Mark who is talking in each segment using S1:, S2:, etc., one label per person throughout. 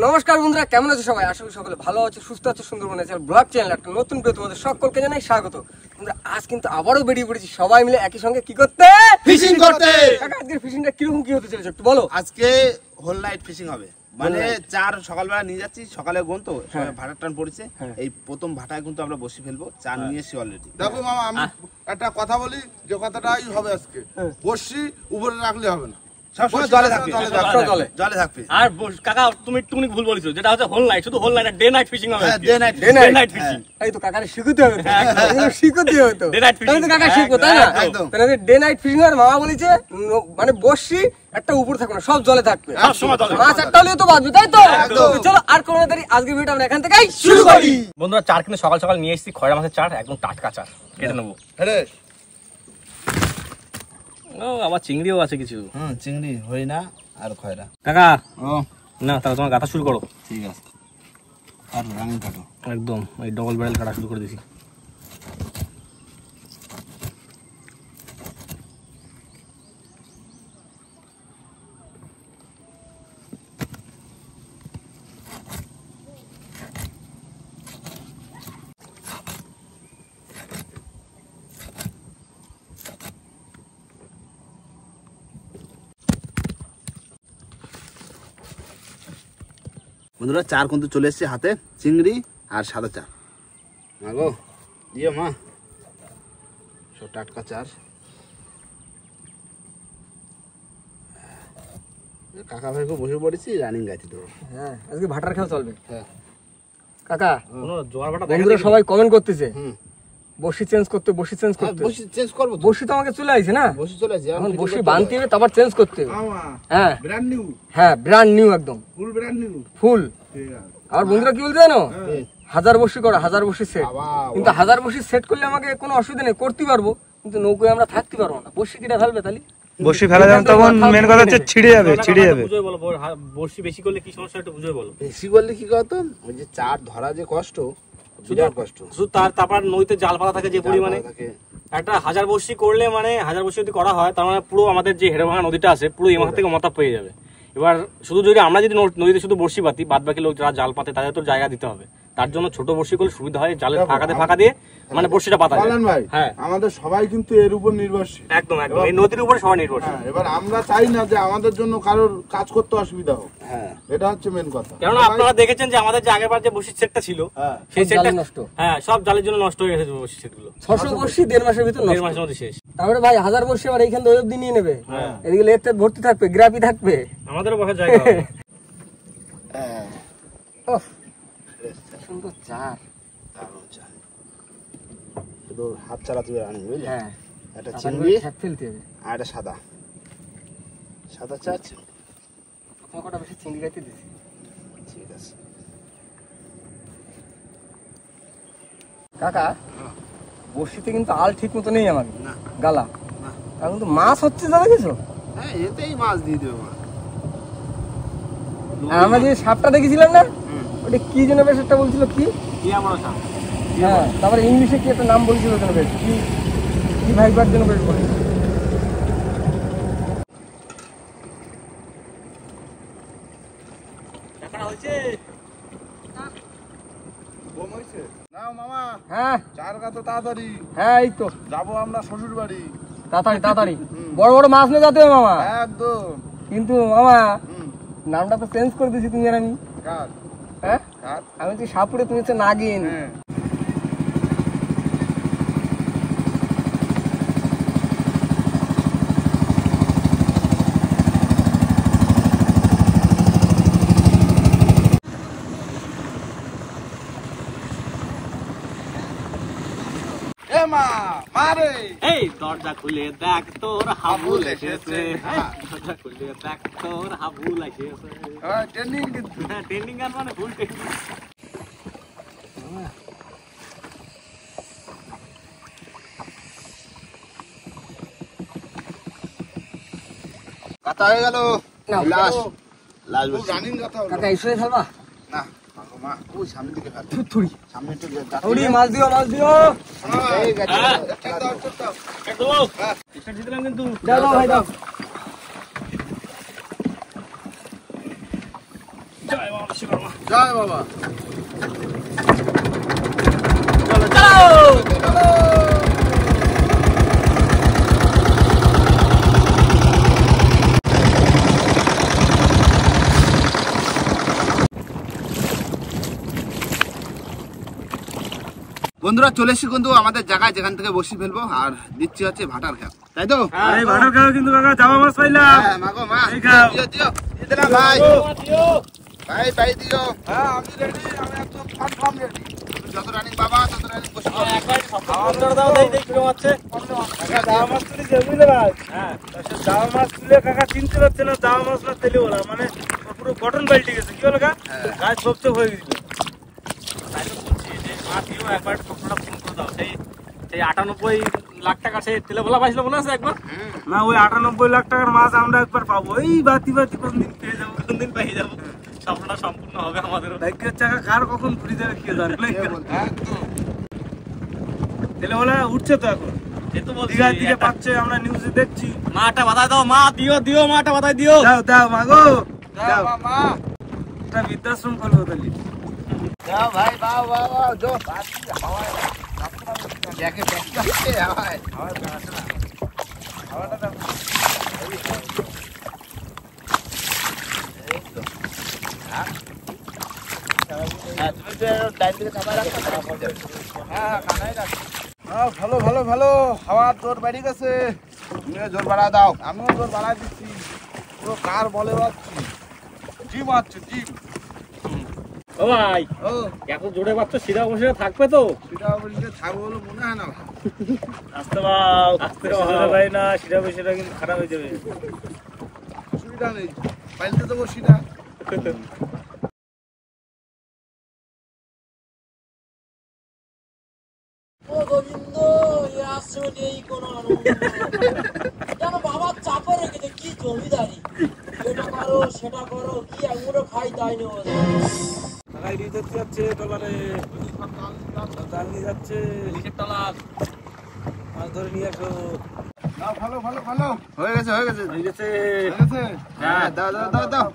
S1: নমস্কার বন্ধুরা, কেমন আছো সবাই? আশা করি সকলে ভালো আছো, সুস্থ আছো। সুন্দরবন ন্যাচারাল ব্লগ চ্যানেল একটা নতুন ভিডিও তোমাদের সকলকে জানাই স্বাগত। বন্ধুরা, আজ কিন্তু আবারও বেরিয়ে পড়েছি সবাই মিলে একই সঙ্গে কি করতে,
S2: ফিশিং করতে।
S1: কাকা, আজকের ফিশিংটা কিরকম কি হতে চলেছে একটু বলো।
S2: আজকে হোল নাইট ফিশিং হবে, মানে চার সকালবেলা নিয়ে যাচ্ছি, সকালে গোন তো ভাটার টান পড়েছে, এই প্রথম ভাটায় কিন্তু আমরা বসে ফেলবো, চার নিয়ে এসেছি অলরেডি।
S3: দেখো মামা, আমি একটা কথা বলি, যে কথাটাই হবে আজকে, বর্ষি উপরে রাখলে হবে না,
S2: সবসময় জলে থাকবে, জলে থাকবে।
S4: আর কাকা তুমি একটুখানি ভুল বলেছো, যেটা হচ্ছে হোল নাইট, শুধু whole night, day night fishing হবে।
S2: Day night
S4: fishing.
S1: এই তো কাকারে শিখতে হবে, এগুলো শিখতে হবে তো।
S4: ডে নাইট ফিশিং
S1: তাহলে তো কাকা শিখবো, তাই না? তাহলে ডে নাইট ফিশিং আর মামা বলেছে মানে বর্ষি একটা উপর থাকবে না, সব জলে থাকবে,
S4: সব সময় জলে।
S1: মাছ একটা হলেও তো বাঁচবে, তাই তো? চলো আর কোনো দেরি, আজকে ভিডিওটা আমরা এখান থেকেই শুরু করি।
S4: বন্ধুরা, চার কিন্তু সকাল সকাল নিয়ে এসেছি, খয়রা মাছের চার, একদম টাটকা চার, কেটে নেবো। ও আবার চিংড়িও আছে কিছু।
S2: চিংড়ি হই না আর খয়রা।
S4: কাকা
S2: ও
S4: না, তাহলে তোমার গাথা শুরু করো।
S2: ঠিক আছে, আর রানিং কাটো
S4: একদম এই ডবল ব্যারেল কাটা শুরু করে দিছি।
S2: বন্ধুরা, চার কিন্তু চলে এসছে হাতে, চিংড়ি আর সাদা চার। মা গো দিও মা, সব টাটকা চার। কাকা ভাইকে বসে পড়েছি, রানিং গাইতে দেবো।
S1: হ্যাঁ, আজকে ভাটার খেলা চলবে।
S2: হ্যাঁ
S1: কাকা,
S4: জোয়ার ভাটা
S1: বন্ধুরা সবাই কমেন্ট করতেছে বসি চেঞ্জ করতে, বসি চেঞ্জ করতে।
S2: বসি চেঞ্জ করবো,
S1: বসি তো আমাকে চলে আইছে না,
S2: বসি চলে আসছে,
S1: এখন বসি বানতে হবে, তারপর চেঞ্জ করতে হবে। হ্যাঁ
S3: ব্র্যান্ড নিউ,
S1: হ্যাঁ, ব্র্যান্ড নিউ, একদম
S3: ফুল ব্র্যান্ড নিউ।
S1: ফুল। আর বন্ধুরা কি বলতে জানো, 1000 বসি করো, 1000 বসি সেট। কিন্তু 1000 বসি সেট করলে আমাকে কোনো অসুবিধা নেই, করতে পারবো, কিন্তু নৌকোয় আমরা থাকতে পারবো না। বসি কিটা ফেলবে তাহলে,
S5: বসি ফেলা যাবে, তখন মেন কথা হচ্ছে ছিড়ে যাবে, ছিড়ে যাবে।
S4: বুঝে বলো, বর্ষি বেশি করলে কি সমস্যা একটু বুঝে বলো।
S2: বেশি করলে কি করতো, ওই যে চার ধরা যে কষ্ট, বিরাট কষ্ট।
S4: শুধু তারপর নদীতে জাল পাতা থাকে যে পরিমাণে, একটা 1000 বর্ষি করলে, মানে 1000 বর্ষি যদি করা হয়, তার মানে পুরো আমাদের যে হেড়েভাঙা নদীটা আছে, পুরো এই মাথা থেকে মাথা পেয়ে যাবে। এবার শুধু যদি আমরা যদি নদীতে শুধু বর্ষি পাতি, বাদ বাকি লোক যারা জাল পাতে তাদের তো জায়গা দিতে হবে। তার জন্য ছোট বর্ষি করলে সুবিধা হয়, জালের ফাঁকা দিয়ে মানে বর্ষিটা পাতা যায়।
S3: ভাই,
S4: হ্যাঁ,
S3: আমাদের সবাই কিন্তু এর উপর নির্ভরশীল,
S4: একদম একদম এই নদীর উপরে সবাই নির্ভরশীল।
S3: এবার আমরা চাই না যে আমাদের জন্য কারোর কাজ করতে অসুবিধা হোক।
S2: হ্যাঁ,
S3: এটা হচ্ছে মেন কথা।
S4: কেননা আপনারা দেখেছেন যে আমাদের যে আগেরবার যে বর্ষির সেটটা ছিল, সেই সেটটা
S1: নষ্ট।
S4: হ্যাঁ, সব জালের জন্য নষ্ট হয়ে গেছে বর্ষির সেটগুলো।
S1: 600 বসি 1.5 মাসের ভিতর
S4: 1.5
S1: নষ্ট।
S4: মাসের মধ্যে শেষ।
S1: তারপরে ভাই 1000 বসি আবার এইখান থেকে ওই অবধি নিয়ে নেবে, এদিকে লেফটে ভর্তি থাকবে, গ্রাফি থাকবে,
S4: আমাদেরও বসার জায়গা হবে।
S1: ওহ সুন্দর চার।
S2: শুধু হাত চালাতে হবে, রানিং বুঝলি।
S1: হ্যাঁ,
S2: একটা চিংড়ি
S1: ফেলতে হবে,
S2: আর একটা সাদা চার।
S1: প্রথম কটা বেশি চিংড়ি গাইতে দিছি।
S2: ঠিক আছে
S1: কাকা, বর্ষিতে কিন্তু আল ঠিক মতো নেই আমার গালা, আর কিন্তু মাছ হচ্ছে দাদা কিছু।
S2: হ্যাঁ, এতেই মাছ দিয়ে দেবে মা।
S1: আর আমরা যে সাপটা দেখেছিলাম না, ওটা কি যেন বেশ একটা বলছিল, কি হ্যাঁ, তারপরে ইংলিশে কি একটা নাম বলছিল যেন, বেশ কি কি ভাইবার যেন বেশ বলে।
S3: না মামা,
S1: হ্যাঁ
S3: চার গাতো তাড়াতাড়ি
S1: হ্যাঁ, এই তো
S3: যাবো আমরা শ্বশুর বাড়ি,
S1: তাড়াতাড়ি বড় বড় মাছ নিয়ে যেতে হবে মামা।
S3: একদম।
S1: কিন্তু মামা নামটা তো চেঞ্জ করে দিছি তুমি আর আমি।
S3: কার?
S1: হ্যাঁ,
S3: কার?
S1: আমি হচ্ছে সাপুরে, তুমি হচ্ছে নাগিন।
S3: হ্যাঁ। এ মা, মারে
S4: এই দরজা খুলে দেখ তোর হাবুল এসেছে, দরজা খুলে দেখ তোর হাবুল এসেছে।
S3: ট্রেনিং কিন্তু
S4: হ্যাঁ, ট্রেন্ডিং গান মানে ফুল ট্রেন্ডিং।
S2: কাটা হয়ে গেল, লাশ
S3: রানিং কথা হলো।
S1: কাকা এসে ফেলবা
S2: না মা, ওই সামনের দিকে ফেল,
S1: থুড়ি
S2: সামনে একটু
S1: থুড়ি মাছ দিও, মাছ দিও।
S2: এই গেছে।
S4: একদম স্টার্ট দিলাম কিন্তু।
S1: দাও দাও ভাই দাও।
S3: জয় বাবা।
S2: বন্ধুরা চলে এসেছি কিন্তু আমাদের জায়গায়, যেখান থেকে বসি ফেলবো, আর দিচ্ছি হচ্ছে ভাটার খেপ, তাই তো?
S5: এই ভাটার খাও কিন্তু কাকা জামা মাছ পাইলাম।
S2: হ্যাঁ মাগো মা,
S5: এই খাও।
S2: দিও দিও, দিয়ে দিলাম ভাই, ভাই ভাই দিও।
S3: হ্যাঁ আমি রেডি, আমি একদম কনফার্ম রেডি।
S2: যত রানিং বাবা তত রানিং বসি।
S5: জামা মাছ তুলেছে বুঝলে ভাই? জামা মাছ তুলে কাকা চিনতে পারছে না জামা মাছ না তেলে বলা, মানে ওর পুরো গঠন পাল্টে গেছে। কি বলো কাকা? গাছ সবচেয়ে হয়ে গেছিল।
S4: সেই 98 লাখ টাকা সেই তেলে ভোলা পাইছিল মনে আছে একবার?
S5: না ওই 98 লাখ টাকার মাছ আমরা একবার পাবো, এই বাতি বাতি কোনদিন পেয়ে যাবো,
S4: কোনদিন পেয়ে যাবো, স্বপ্নটা সম্পূর্ণ হবে আমাদের।
S5: ভাগ্যের চাকা কার কখন ঘুরে যাবে কে জানে।
S3: একদম।
S5: তেলে বলা উঠছে তো এখন,
S4: সে তো বলছি,
S5: দীঘার দিকে পাচ্ছে, আমরা নিউজে দেখছি।
S4: মাটা বাতায় দাও, মা দিও দিও, মাটা বাতায় দিও।
S5: দাও দাও মাগো দাও,
S3: মামা
S5: একটা বৃদ্ধাশ্রম করবো তাহলে।
S2: যাও ভাই, বাও বাও বাও, যো হাওয়ায় দেখে দেখতে হাওয়ায় হাওয়াটা দাও। হ্যাঁ তুমি তো ডাইন দিকে চাপায় রাখো।
S3: হ্যাঁ কানাই রাখি। ভালো ভালো ভালো, হাওয়ার জোর বেড়ে গেছে।
S2: তুমিও জোর বাড়া দাও।
S3: আমিও জোর বাড়াই দিচ্ছি, পুরো কার বলে পাচ্ছি, জিম আছে জিম।
S4: ও ভাই,
S3: ও
S4: এত জোরে পাচ্ছ, সিধা বসে থাকবে তো?
S3: সেটা বললে থাকবো বলে মনে হয় না।
S5: আসতে পাও, আসতে পাও ভাই, না সেটা সেটা কিন্তু খারাপ হয়ে যাবে।
S3: অসুবিধা নেই, পাইলতে দেবো সেটা।
S6: ও গোবিন্দ, এ আসলে এই কোন আনন্দ যেন বাবার চাপে রেখেছে। কি জমিদারি, এটা করো সেটা করো, কি আঙুরও খাই তাই নেবো।
S5: কাকাই নিয়ে যাচ্ছে টলারে, জাল নিয়ে যাচ্ছে, মাছ ধরে নিয়ে আসো।
S3: না ভালো ভালো ভালো
S2: হয়ে গেছে হয়ে গেছে
S5: হয়ে গেছে।
S3: ঠিক আছে।
S2: হ্যাঁ দাও দাও দাও দাও।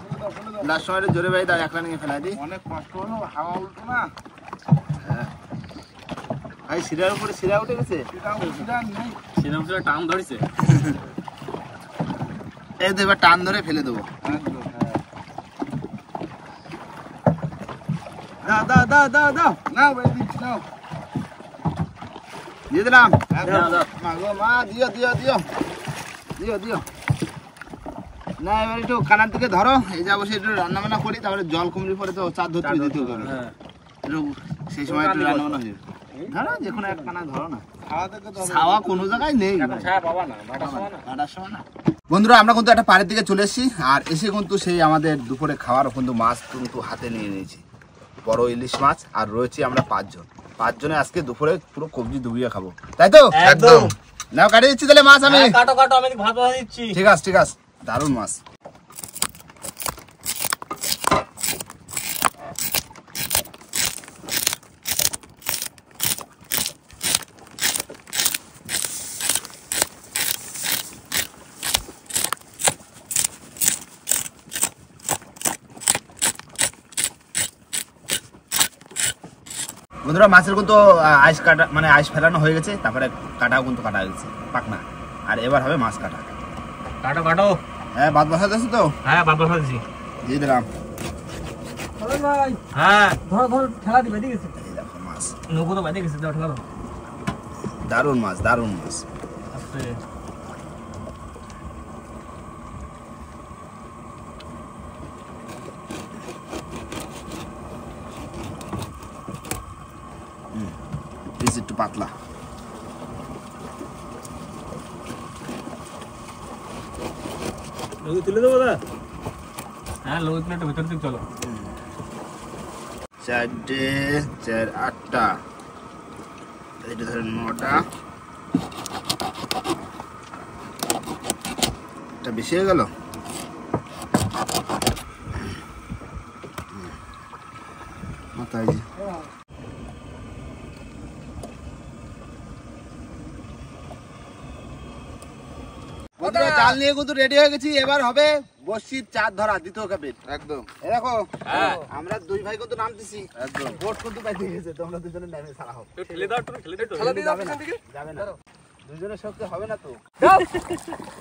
S2: লাস্ট সময় জোরে ভাই দাও, এক রানিংয়ে ফেলাই দিই।
S3: অনেক কষ্ট হলো, হাওয়া উল্টো না,
S2: ভাই শিরার উপরে শিরা উঠে গেছে।
S3: সেটা নেই।
S4: সিধা বসে টান ধরেছে।
S2: এই তো এবার টান ধরে ফেলে দেবো।
S3: একদম, হ্যাঁ।
S2: দাও দাও দাও দাও দাও,
S3: নাও ভাই দিচ্ছি, নাও।
S2: দিয়ে দিলাম।
S3: দাও, দাও।
S2: মা গো মা, দিও দিও দিও দিও দিও। না এবার একটু কানার দিকে ধরো, এই যা বসে একটু রান্না বান্না করি, তারপরে জল কমলি পরে তো চার ধরতে দিতে হবে। একটু সেই সময় একটু রান্না বান্না হয়ে যাবে। ধরো যে কোনো এক কানা ধরো না,
S3: খাওয়া থেকে তো হবে।
S2: ছাওয়া কোনো জায়গায় নেই।
S4: ছায়া পাবা না, বাটা
S2: কাটার সময় না। বন্ধুরা আমরা কিন্তু একটা পাড়ের দিকে চলে এসেছি, আর এসে কিন্তু সেই আমাদের দুপুরে খাওয়ার কিন্তু মাছ কিন্তু হাতে নিয়ে নিয়েছি, বড় ইলিশ মাছ, আর রয়েছি আমরা 5 জন। 5 জনে আজকে দুপুরে পুরো কবজি ডুবিয়ে খাবো, তাই তো?
S4: একদম।
S2: নাও কাটিয়ে দিচ্ছি তাহলে মাছ আমি।
S4: কাটো কাটো, আমি ভাত বানিয়ে দিচ্ছি।
S2: ঠিক আছে ঠিক আছে, দারুণ মাছ। বন্ধুরা মাছের কিন্তু আইস কাটা মানে আইস ফেলানো হয়ে গেছে, তারপরে কাটাও কিন্তু কাটা গেছে পাকনা, আর এবার হবে মাছ কাটা।
S4: কাটো কাটো।
S2: হ্যাঁ ভাত বসা দিয়েছি তো,
S4: হ্যাঁ ভাত বসা দিচ্ছি।
S2: দিয়ে দিলাম।
S1: ভাই
S4: হ্যাঁ
S1: ধরো ধরো, ঠেলা দিবে, ঠিক আছে?
S2: এই দেখো মাছ,
S4: নৌকো তো বাইরে গেছে, দাও ঠেলা দাও।
S2: দারুণ মাছ দারুণ মাছ।
S4: আস্তে।
S2: পিস একটু পাতলা।
S5: নদী তুলে দেবো দা?
S4: হ্যাঁ লোক প্লেটের ভিতর দিকে চলো।
S2: 4টে 4 8টা, এটা ধরেন 9টা। এটা বেশি হয়ে গেল। মাথায় যে জাল নিয়ে কিন্তু রেডি হয়ে গেছি, এবার হবে বসির চার ধরা দ্বিতীয় কাপের
S3: একদম
S2: এ দেখো
S1: হ্যাঁ।
S2: আমরা দুই ভাই কত নামতেছি
S3: একদম
S2: বোট কত পাইতে গেছে তোমরা দুজনে নামে ছাড়া হোক
S4: ঠেলে দাও একটু, ঠেলে দাও।
S1: খেলা দিয়ে দাও
S2: যাবে না।
S1: পিছন দিকে।
S2: যাবে না দুজনের শক্তি হবে না তো
S1: দাও।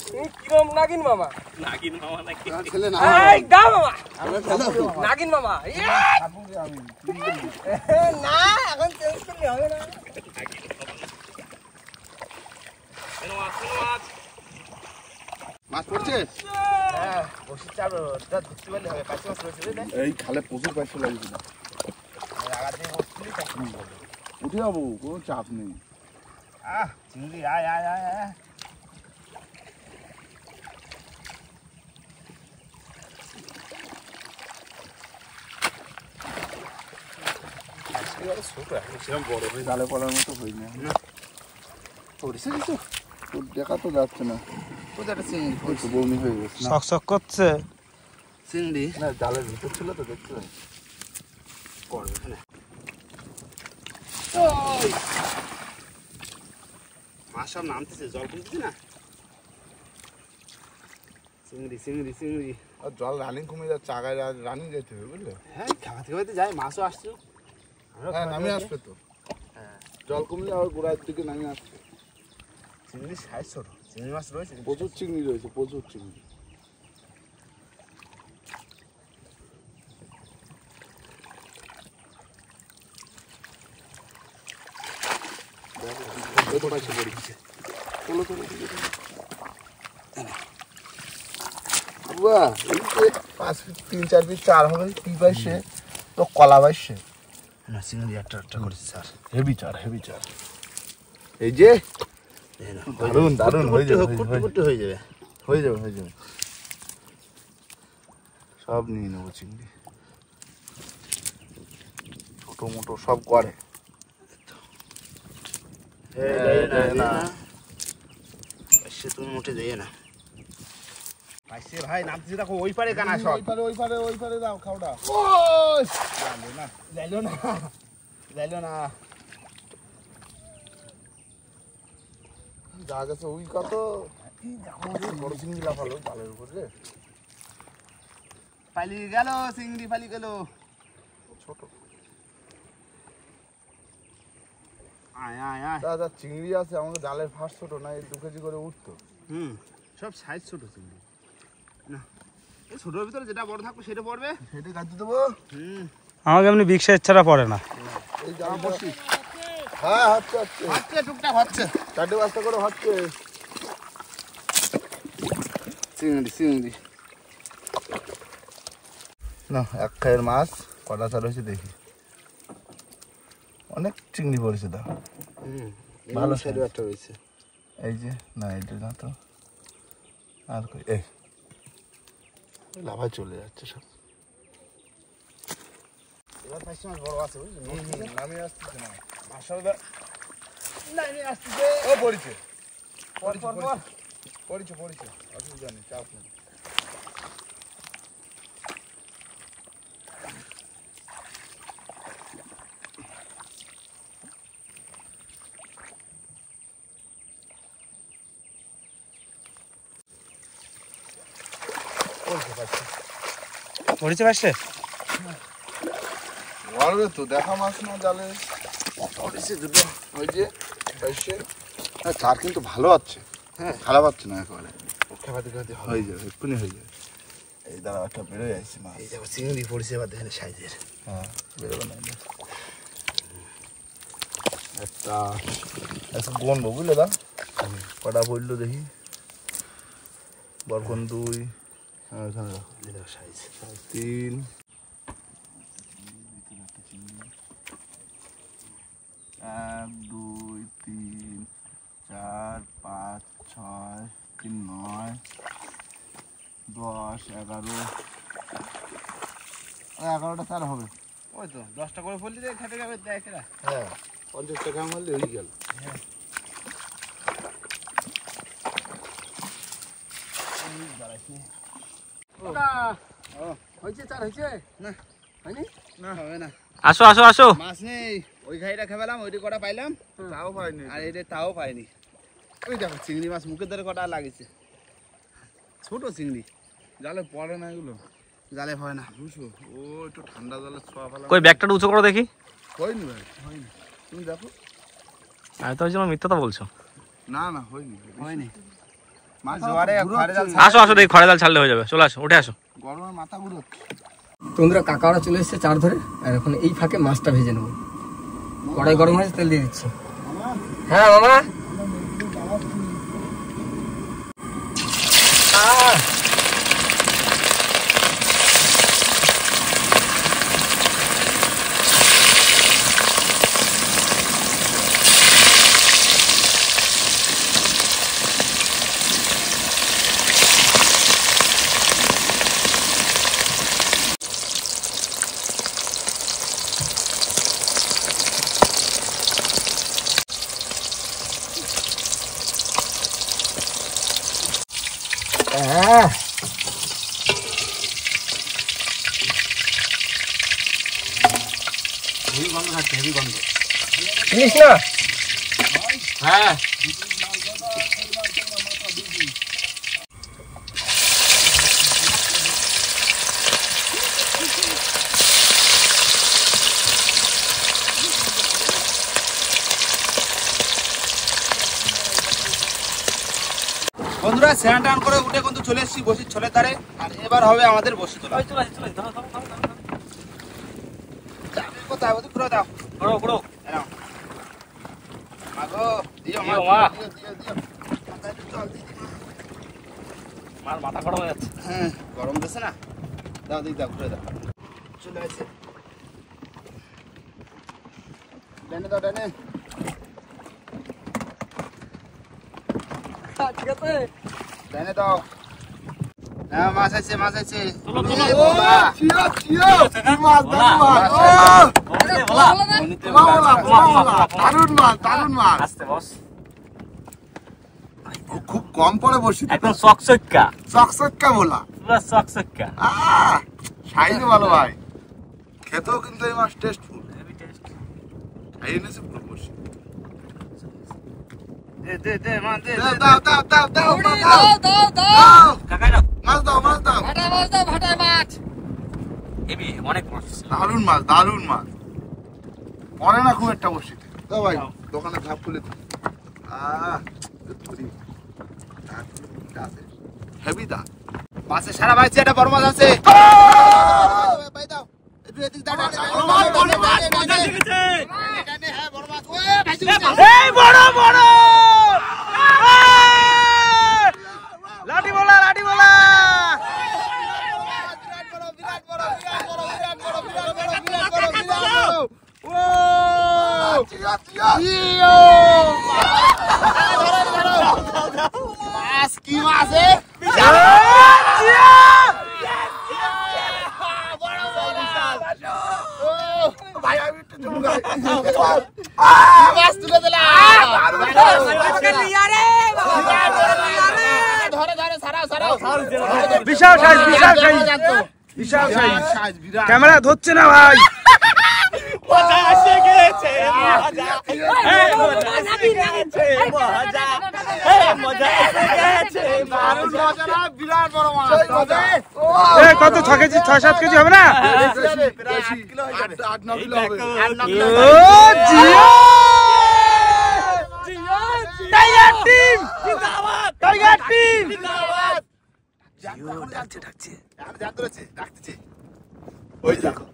S1: তুমি কিরম নাগিন মামা?
S4: নাগিন মামা নাকি?
S3: ছেলে না
S1: এই দাও মামা।
S2: আমরা খেলো
S1: নাগিন মামা। ইয়ে! না, এখন চেঞ্জ করলে হবে না।
S4: কেন মাছ, কেন মাছ?
S3: মাছ পড়ছে
S2: হ্যাঁ বসির চার ধরতে পারলে হবে পাঁচ মাস রয়েছে বুঝলে
S3: এই খালে প্রচুর পয়সা লাগছিল
S2: আগা দিয়ে বসছিলি তখন
S3: উঠে যাবো কোনো চাপ নেই
S2: চিংড়ি আয় আয় আয় আয়
S3: জালে পড়ার মতো হই না পড়েছে কিছু তোর দেখা তো যাচ্ছে না
S2: কোথায় একটা চিংড়ি
S3: ওই তো বমি হয়ে গেছে না
S5: চকচক করছে।
S2: চিংড়ি
S3: না জালের ভিতর ছিল তো দেখতে পাই
S2: পড়বে এখানে মাছ সব নামতেছে জল কমতেছে না চিংড়ি চিংড়ি চিংড়ি
S3: আর জল রানিং কমে যাচ্ছে আগায় রানিং যেতে হবে বুঝলে
S2: হ্যাঁ খাওয়াতে খাওয়াতে যাই মাছও আসছে
S3: হ্যাঁ নামে আসবে তো জল কমলে আবার গোড়ার দিকে নামে আসবে
S2: চিংড়ি সাইজ ছোট চিংড়ি মাছ রয়েছে কিন্তু
S3: প্রচুর চিংড়ি রয়েছে প্রচুর চিংড়ি তিন চার পিস চার হবে কি পাইছে তো কলা পাইছে
S2: না চিংড়ি একটা একটা করেছে স্যার
S3: হেভি চার এই যে দারুন দারুন হয়ে যাবে
S2: কুট্টু কুট্টু হয়ে যাবে
S3: হয়ে যাবে হয়ে যাবে সব নিয়ে নেবো চিংড়ি ছোট মোটো সব করে
S2: সে তুমি মোটে যাইয়ে না পাইছে ভাই নামতেছে দেখো ওই পারে কানা সব
S3: ওই পারে দাও খাওয়া
S2: যাইলো না যাইলো না
S3: যা গেছে ওই কত বড় চিংড়ি লাফালো জালের উপরে
S2: পালিয়ে গেল চিংড়ি পালিয়ে গেল
S3: ছোট
S2: আয় আয় আয়
S3: যা চিংড়ি আছে আমাকে জালের ফাঁস ছোট না এই 2 কেজি করে উঠতো
S2: সব সাইজ ছোট চিংড়ি না এই ছোটোর ভিতরে যেটা বড় থাকবে সেটা পড়বে
S3: সেটাই কাটতে দেবো
S5: আমাকে এমনি বিগ সাইজ ছাড়া পড়ে না।
S3: এই জাল বসি হ্যাঁ হচ্ছে
S2: হচ্ছে টুকটাক হচ্ছে
S3: 4-5টা করে হচ্ছে চিংড়ি না এক খায়ের মাছ কটা চার হয়েছে দেখি অনেক চিংড়ি পড়েছে তা ভালো
S2: সাইডে একটা রয়েছে
S3: এই যে না এটা না তো আর কই এই লাভায় চলে যাচ্ছে সব
S2: এবার পাঁচটা মাছ বড় আছে বুঝলি
S3: নামে আসতেছে না
S2: আসলে নাইনে আসতেছে
S3: ও পড়েছে পড়েছে অসুবিধা নেই চাপ নেই
S5: পড়েছে পাশে
S3: মারবে তো দেখা মাছ না জালে
S2: পড়েছে দুটো
S3: ওই যে পাইছে হ্যাঁ চার কিন্তু ভালো আছে হ্যাঁ খারাপ আছে না একেবারে
S2: খাবাতে খাবাতে
S3: হয়ে যাবে এক্ষুনি হয়ে যাবে এই দাঁড়া একটা বেরোয় আসছে মাছ
S2: এই দেখো চিংড়ি পড়েছে এবার দেখেন সাইজের
S3: হ্যাঁ বেরোবে না একটা গুনবো বুঝলে দা কটা পড়লো দেখি বরকন 2 হ্যাঁ এখানে রাখো
S2: সাইজ
S3: 3 1 2 3 4 5 6 3 9 10 11 11টা তার হবে
S2: ওই তো 10টা করে পড়লি দিয়ে খেতে যাবে দেখে না
S3: হ্যাঁ 50 টাকা মারলে হয়ে গেল
S1: হয়েছে চার হয়েছে
S2: না।
S1: হয়নি?
S2: না হবে না
S4: আসো আসো আসো।
S2: মাছ নেই ওই ঘাইটা খেলাম ওইটা কটা পাইলাম
S3: তাও পাইনি
S2: আর এটা তাও পাইনি ওই দেখো চিংড়ি মাছ মুখের ধরে কটা লাগিয়েছে ছোট চিংড়ি
S3: জালে পড়ে না এগুলো,
S2: জালে হয় না।
S3: বুঝছো ও একটু ঠান্ডা জলে ছোঁয়া ফেলা
S4: কই ব্যাগটা উঁচু করো দেখি।
S3: হয়নি ভাই, হয়নি। তুমি দেখো।
S4: আমি তো ওই মিথ্যাটা বলছো।
S3: না না হয়নি,
S2: হয়নি। মাছ জোয়ারে ঘরে জাল
S4: আসো আসো দেখি, খড়ে জাল ছাড়লে হয়ে যাবে। চলে আসো, উঠে আসো।
S3: গরমে মাথা ঘুরোচ্ছে।
S1: বন্ধুরা কাকারা চলে এসেছে চার ধরে, আর এখন এই ফাঁকে মাছটা ভেজে নেবো। কড়াই গরম হয়েছে, তেল দিয়ে দিচ্ছি। হ্যাঁ মামা। চিনিস না? হ্যাঁ
S2: বন্ধুরা স্নান টান করে উঠে কিন্তু চলে এসেছি বসির ছোলের ধারে। আর এবার হবে আমাদের বসি তোলা। চাবি কোথায় ওদের পুরো দাও।
S4: ঘোরো ঘোরো।
S2: এনাও। মাগো দিও মা,
S4: দিও মা।
S2: দিও দিও দিও। মাথায় একটু জল দিয়ে দিও।
S4: মার মাথা গরম হয়ে যাচ্ছে।
S2: হ্যাঁ গরম দিছে না, দাও দিই দাও ঘুরে দাও। চলে আসছে ডানে দাও ডানে।
S1: ঠিক আছে,
S2: ডানে দাও। হ্যাঁ মাছ আছে মাছ আছে।
S4: চলো, চলো।
S2: এ বাবা।
S3: চিয়া চিয়া মাছ দারুণ মাছ।
S2: মনিতে
S3: দারুণ মাছ, দারুণ মাছ।
S4: আস্তে বস।
S3: ও খুব কম পড়ে বসি,
S4: একদম চকচকা,
S3: চকচকা বলা।
S4: পুরো চকচকা।
S3: সাইজে ভালো ভাই, খেতেও কিন্তু এই মাছ টেস্টফুল। এই এনেছে পুরো বসি।
S2: দে দে দে মা দে।
S3: দাও দাও দাও দাও দাও দাও
S1: দাও দাও
S3: দাও।
S4: কাকাই দাও।
S3: মাছ দাও মাছ দাও।
S1: ভাটা মাছ দাও, ভাটা মাছ।
S4: হেবি অনেক মাছ।
S3: দারুণ মাছ, দারুণ মাছ। পরে না খুব একটা বসিতে। দাও ভাই, দোকানে ঝাপ খুলে দিই। হেভি দা।
S2: মাছে সারা বাইছে একটা বড় মাছ আছে। ভাই দাও একটু এদিক দাও ডানে।
S4: বড় মাছ, বড় মাছ, মজা লেগেছে।
S2: ডানে হ্যাঁ বড় মাছ। ওয়ে ভাইছি।
S4: এই বড় বড়। লাঠি বলা, লাঠি বলা।
S2: বিরাট বড় বিরাট বড় বিরাট বড় বিরাট বড় বিরাট বড় বিরাট বড় বিরাট বড়। ও
S3: চিয়া চিয়া।
S2: ইয়ো মাছ কি মাছ এ?
S3: ভাই আমি একটু চলে যাই।
S2: মাছ তুলে দিলাম। ধরে ধরে ছাড়াও ছাড়াও।
S5: বিশাল সাইজ, বিশাল সাইজ, বিশাল সাইজ।
S2: সাইজ বিরাট।
S5: ক্যামেরা ধরছে না ভাই।
S4: মজা এসে গেছে, মজা। এই মজা এসে গেছে, মজা। এই মজা এসে গেছে,
S2: দারুণ
S4: মজা।
S2: মজা না, বিরাট বড় মাছ। তবে
S5: এ কত 6 কেজি 6-7 কেজি হবে না?
S2: প্রায় 8 কিলো হয়ে যাবে।
S3: 8-9 কিলো হবে।
S2: 8-9 কিলো
S5: ও
S2: হয়ে যাবে।
S5: জিও
S4: টাইগার টিম জিন্দাবাদ, টাইগার টিম জিন্দাবাদ।
S3: ডাকছে ডাকছে।
S2: আর যা ধরেছে, ডাকতেছে।
S3: ওই দেখো।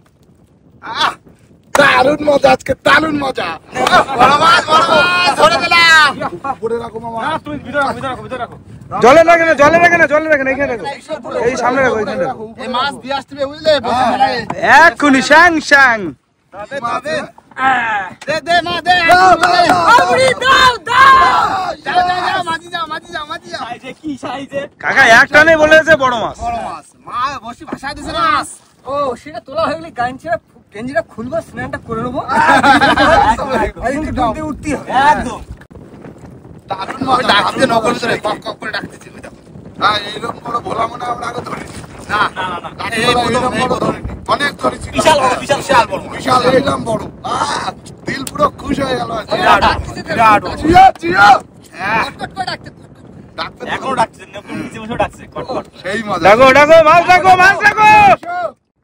S3: দারুণ মজা আজকে, দারুণ মজা।
S2: বড় মাছ ধরে দিলাম।
S3: পড়ে রাখো মামা।
S4: না তুমি ভিতরে রাখো, ভিতরে রাখো, ভিতরে রাখো।
S5: জলে রাখে না, জলে রাখে না, জলে রাখে না, এখানে রাখো। এই সামনে রাখো, এখানে রাখো।
S2: এই মাছ দিয়ে আসতে হবে বুঝলে, বসে মেলায়।
S5: এক্ষুনি শ্যাং শ্যাং।
S2: দে দে মা দে।
S3: দাও দাও দাও।
S1: আবড়ি দাও দাও।
S2: যাও যাও যাও মাঝি যাও মাঝি যাও মাঝি যাও।
S4: সাইজে কি সাইজে?
S5: কাকা এক টানে বলেছে বড় মাছ।
S2: বড় মাছ। মা বসি ভাষা দিছে না।
S1: ও সেটা তোলা হয়ে গেলে গেঞ্জিটা খুলবো, স্নানটা করে নেবো। কিন্তু ডুব দিয়ে উঠতেই হবে।
S4: একদম।
S3: দারুণ
S2: ওই
S3: মজা।
S2: ডাকতে নকল করে কক কক করে ডাকতেছে ওই দেখো।
S3: হ্যাঁ এইরকম বড় ভোলা মনে হয় আমরা আগে ধরিনি।
S2: না
S4: না না না।
S2: এই প্রথম
S3: এইরকম
S2: এই
S3: বড়
S2: প্রথম।
S3: ধরিনি। অনেক ধরেছি।
S4: বিশাল বড়, বিশাল
S2: বিশাল বড় মাছ।
S3: বিশাল এইরকম বড়। দিল পুরো খুশ হয়ে গেল আজকে।
S2: বিরাট বিরাট বড়।
S3: Chia chia.
S2: হ্যাঁ
S1: কট করে ডাকতে।
S3: ডাকতে তো
S4: এখনো ডাকছে, নিচে বসেও ডাকছে, কট কট।
S3: সেই মজা।
S5: ডাকো ডাকো মাছ ডাকো মাছ ডাকো।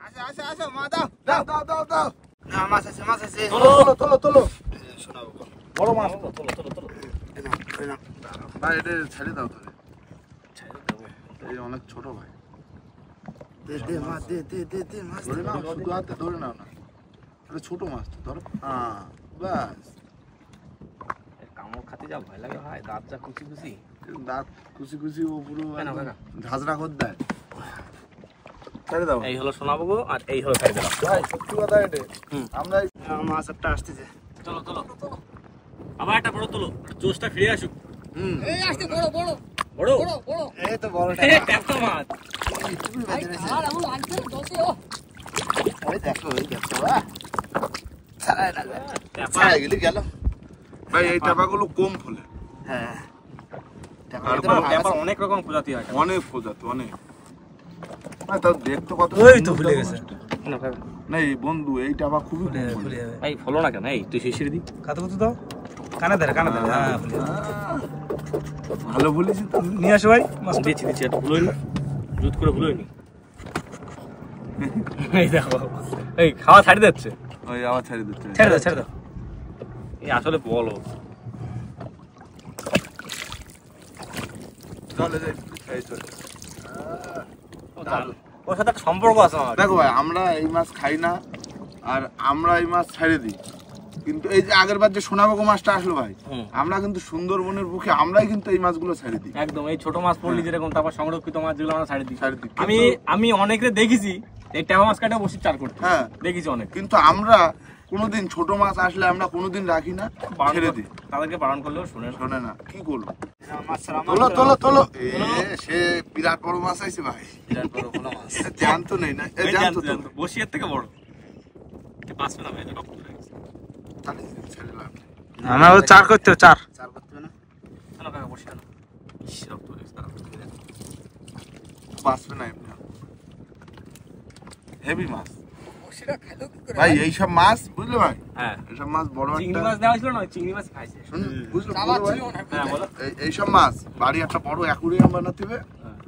S2: আসো আসো আসো মা দাও
S3: দাও দাও দাও দাও।
S2: না মাছ আছে মাছ আছে
S4: তোলো,
S3: তোলো তোলো তোলো।
S2: শোনাবো
S5: বড় মাছ।
S3: ভাই এটা ছেড়ে দাও তাহলে। এই অনেক ছোট ভাই।
S2: দে দে মা দে দে দে দে মাছ
S3: ধরে নাও, শুধু হাতে ধরে নাও না। এটা ছোট মাছ তো ধরো। হ্যাঁ বাস।
S4: কামড় খাতে যা ভয় লাগে ভাই, দাঁত যা কুচি কুচি।
S3: দাঁত কুচি কুচি ও পুরো
S4: কেন কাকা?
S3: ঝাঁঝরা করে দেয়। ছেড়ে দাও।
S4: এই হলো সোনাবো গো, আর এই হলো খাই দিলাম।
S3: ভাই সত্যি কথা এটা। আমরা
S2: মাছ একটা আসতেছে
S4: চলো চলো আবার একটা বড় তোলো, জোশটা ফিরে আসুক।
S1: এই আসছে বড় বড়
S4: বড়
S1: বড় বড়
S2: এই তো বড়টা
S4: ট্যাপটা মাছ।
S1: ভাই আর এমন লাগছে দোষে ও
S2: ওই দেখো বাহ ছাড়াই না
S4: ট্যাপা।
S2: ছাড়াই গেলি গেল
S3: ভাই এই টাকাগুলো কম ফলে।
S2: হ্যাঁ
S3: আর
S4: ট্যাপার অনেক রকম প্রজাতি হয়।
S3: অনেক প্রজাতি অনেক। ভাই তাও দেখতে কত
S5: ওই তো ভুলে গেছে।
S3: না এই বন্ধু এই টাকা খুবই কম ফলে।
S4: এই ফলো না কেন? এই তুই শিশির দি।
S5: খাতে কুতু দাও। কানে ধরে হ্যাঁ ভুলে গেছে।
S3: ভালো বলেছি তো।
S5: নিয়ে আসো ভাই মাছ।
S4: দিচ্ছি দিচ্ছি, একটা ভুলোই নি, জুত করে ভুলোই নি। এই দেখো, এই খাওয়া ছাড়ি দিচ্ছে।
S3: ওই আবার ছেড়ে দিতে।
S5: ছেড়ে দাও ছেড়ে দাও।
S4: এই আসলে বলো
S3: চলে যাই এই চলে।
S4: ওর সাথে একটা সম্পর্ক আছে আমার।
S3: দেখো ভাই আমরা এই মাছ খাই না, আর আমরা এই মাছ ছেড়ে দিই। কিন্তু এই যে আগের বার যে সোনাবাগো মাছটা আসলো ভাই,
S4: হুম।
S3: আমরা কিন্তু সুন্দরবনের বুকে আমরাই কিন্তু এই মাছগুলো ছেড়ে দিই।
S4: একদম এই ছোট মাছ পড়লি যেরকম, তারপর সংরক্ষিত মাছ যেগুলো আমরা ছাড়ি দিই।
S3: ছেড়ে দিই।
S4: আমি অনেকে দেখেছি এই ট্যাপা মাছ কাটা বসে চার করতে।
S3: হ্যাঁ
S4: দেখেছি অনেক।
S3: কিন্তু আমরা কোনোদিন ছোট মাছ আসলে আমরা কোনোদিন রাখি না, ছেড়ে দিই।
S4: তাদেরকে বারণ করলেও শুনে না।
S3: শোনে না কি করবো।
S2: মাছ ছাড়া
S3: তোলো তোলো তোলো। সে বিরাট বড় মাছ আইছে ভাই।
S4: বিরাট বড় ভোলা মাছ।
S3: জ্যান্ত নেই না,
S4: এই
S3: জ্যান্ত তো।
S4: জানতো, বসিয়ার থেকে বড়। এই পাঁচ ফেলা মেয়ে রক্ত বেরিয়ে গেছে।
S3: তাহলে ছেড়ে লাভ নেই।
S5: আমরা চার করতে হবে, চার।
S2: চার করতে হবে না
S4: কেন কাকা বসি কেন? ইস, রক্ত বেরিয়ে গেছে, দাঁড়াও।
S3: বাঁচবে না এমনি। হেভি মাছ
S1: সেটা খেলো কি করে
S3: ভাই, এইসব মাছ বুঝলে ভাই,
S4: হ্যাঁ,
S3: এইসব মাছ বড়
S4: চিংড়ি
S3: একটা
S4: মাছ দেওয়া ছিল না, ওই চিংড়ি মাছ খাইছে।
S3: বুঝলো
S1: চালা
S3: ভাই?
S1: ছিল না
S4: হ্যাঁ বলো।
S3: এইসব মাছ বাড়ি একটা বড় অ্যাকুরিয়াম বানাতে হবে,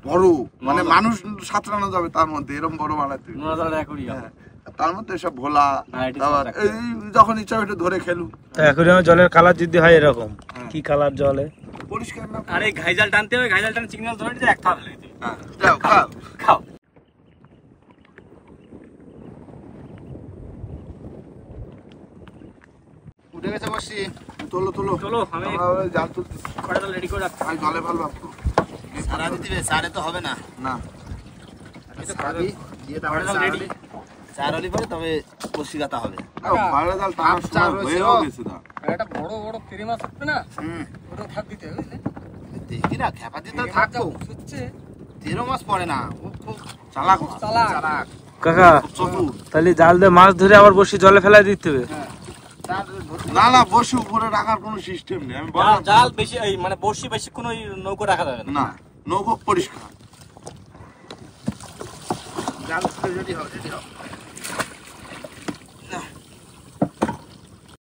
S3: বড় মানে মানুষ সাঁতরানো যাবে তার মধ্যে, এরকম বড় বানাতে হবে।
S4: নোনা জলের অ্যাকুরিয়াম।
S3: হ্যাঁ, তার মধ্যে এসব ভোলা,
S4: হ্যাঁ, এটা
S3: তারপর
S4: রাখতে
S3: এই যখন ইচ্ছা একটু ধরে খেলু।
S5: এখন জলের কালার যদি হয় এরকম,
S3: হ্যাঁ।
S5: কি কালার জলে?
S3: পরিষ্কার না।
S4: আর এই ঘাইজাল টানতে হবে, ঘাইজাল টান চিংড়ি মাছ ধরে নিতে এক থাল লেগে যাবে।
S3: হ্যাঁ, যাও খাও।
S4: খাও।
S2: উঠে গেছে বসি
S3: তোলো তোলো।
S4: চলো, আমি
S3: আমরা ওই জাল তুলতেছি।
S4: কড়াইটা রেডি করে রাখছি।
S3: ভাই জলে ভালো ভাবতো
S2: সারা দিতে হবে সারে তো হবে না
S3: না।
S2: সারাবি দিয়ে তারপরে
S4: কড়াইটা
S2: চার
S4: ready।
S2: হলি, চার হলি পরে তবে বসি গাতা হবে
S3: বাইরে জাল টানার
S2: আপ চার
S3: সময়
S2: হয়েছে,
S3: হয়েও
S2: ও।
S3: গেছে না।
S1: একটা বড় বড় তেরি মাছ থাকবে না
S2: হুম
S1: ওটা থাক দিতে হবে বুঝলে
S2: দেখি না খেপা দিতে
S1: তেরি মাছ
S2: থাকবো
S1: যা হচ্ছে
S2: তেরো মাস পড়ে না ও খুব
S3: চালাক মাছ,
S1: চালাক
S2: চালাক
S5: কাকা
S3: খুব চতুর।
S5: তাহলে জাল দিয়ে মাছ ধরে আবার বসে জলে ফেলাই দিতে হবে।
S2: চার ধরতে
S3: না না, বসে উপরে রাখার কোনো সিস্টেম নেই। আমি বললাম তো।
S4: জাল বেশি, এই মানে বড়শি বেশিক্ষণ ওই নৌকো রাখা যাবে না।
S3: না, নৌকো পরিষ্কার।
S2: জাল রেডি হও রেডি হও